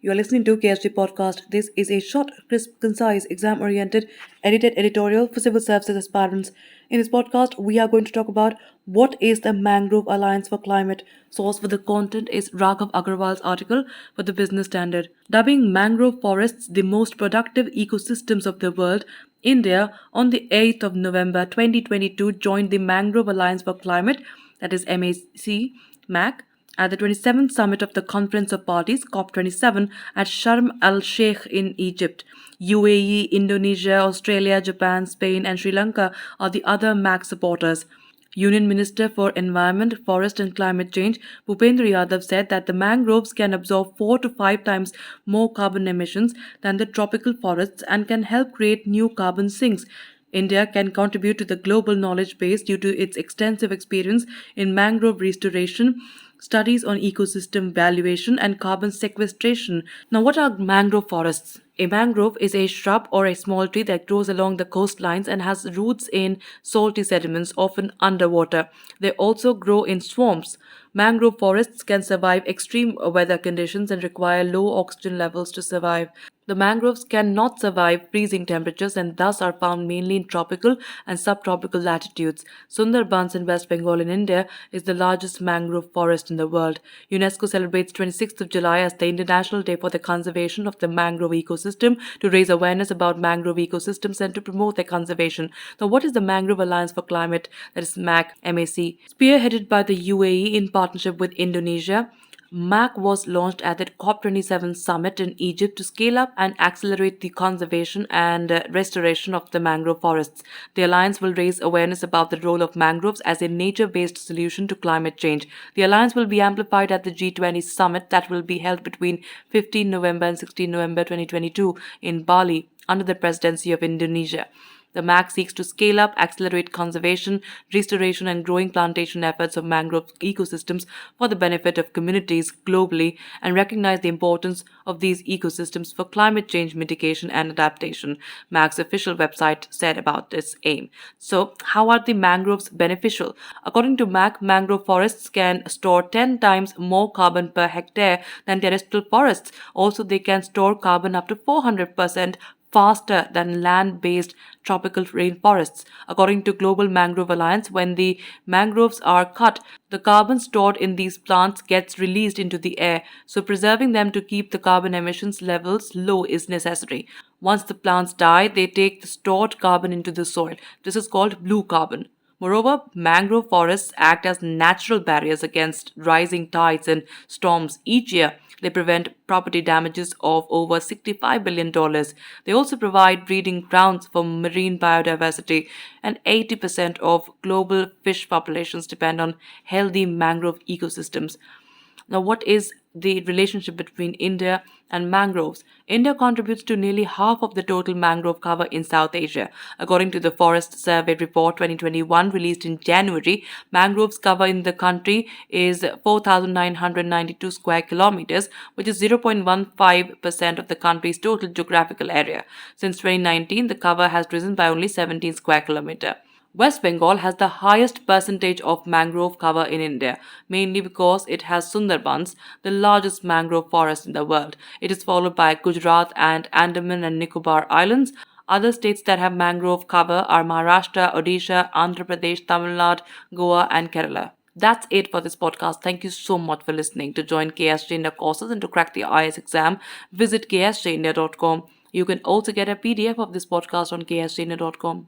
You are listening to KSG Podcast. This is a short, crisp, concise, exam oriented, edited editorial for civil services aspirants. In this podcast, we are going to talk about what is the Mangrove Alliance for Climate. Source for the content is Raghav Agarwal's article for the Business Standard. Dubbing mangrove forests the most productive ecosystems of the world, India, on the 8th of November 2022, joined the Mangrove Alliance for Climate, that is MAC, at the 27th summit of the Conference of Parties (COP27) at Sharm el Sheikh in Egypt. UAE, Indonesia, Australia, Japan, Spain, and Sri Lanka are the other MAC supporters. Union Minister for Environment, Forest and Climate Change, Bhupendra Yadav, said that the mangroves can absorb 4 to 5 times more carbon emissions than the tropical forests and can help create new carbon sinks. India can contribute to the global knowledge base due to its extensive experience in mangrove restoration, studies on ecosystem valuation, and carbon sequestration. Now, what are mangrove forests? A mangrove is a shrub or a small tree that grows along the coastlines and has roots in salty sediments, often underwater. They also grow in swamps. Mangrove forests can survive extreme weather conditions and require low oxygen levels to survive. The mangroves cannot survive freezing temperatures and thus are found mainly in tropical and subtropical latitudes. Sundarbans in West Bengal in India is the largest mangrove forest in the world. UNESCO celebrates 26th of July as the International Day for the Conservation of the Mangrove Ecosystem to raise awareness about mangrove ecosystems and to promote their conservation. Now, what is the Mangrove Alliance for Climate, that is MAC? Spearheaded by the UAE in partnership with Indonesia, MAC was launched at the COP27 summit in Egypt to scale up and accelerate the conservation and restoration of the mangrove forests. The alliance will raise awareness about the role of mangroves as a nature based solution to climate change. The alliance will be amplified at the G20 summit that will be held between 15 November and 16 November 2022 in Bali under the presidency of Indonesia. The MAC seeks to scale up, accelerate conservation, restoration, and growing plantation efforts of mangrove ecosystems for the benefit of communities globally and recognize the importance of these ecosystems for climate change mitigation and adaptation. MAC's official website said about its aim. So, how are the mangroves beneficial? According to MAC, mangrove forests can store 10 times more carbon per hectare than terrestrial forests. Also, they can store carbon up to 400% faster than land-based tropical rainforests. According to Global Mangrove Alliance, when the mangroves are cut, the carbon stored in these plants gets released into the air, so preserving them to keep the carbon emissions levels low is necessary. Once the plants die, they take the stored carbon into the soil. This is called blue carbon. Moreover, mangrove forests act as natural barriers against rising tides and storms each year. They prevent property damages of over $65 billion. They also provide breeding grounds for marine biodiversity, and 80% of global fish populations depend on healthy mangrove ecosystems. Now, what is the relationship between India and mangroves? India contributes to nearly half of the total mangrove cover in South Asia. According to the Forest Survey Report 2021 released in January, mangroves cover in the country is 4,992 square kilometers, which is 0.15% of the country's total geographical area. Since 2019, the cover has risen by only 17 square kilometers. West Bengal has the highest percentage of mangrove cover in India, mainly because it has Sundarbans, the largest mangrove forest in the world. It is followed by Gujarat and Andaman and Nicobar Islands. Other states that have mangrove cover are Maharashtra, Odisha, Andhra Pradesh, Tamil Nadu, Goa, and Kerala. That's it for this podcast. Thank you so much for listening. To join KSJ India courses and to crack the IS exam, visit ksjindia.com. You can also get a PDF of this podcast on ksjindia.com.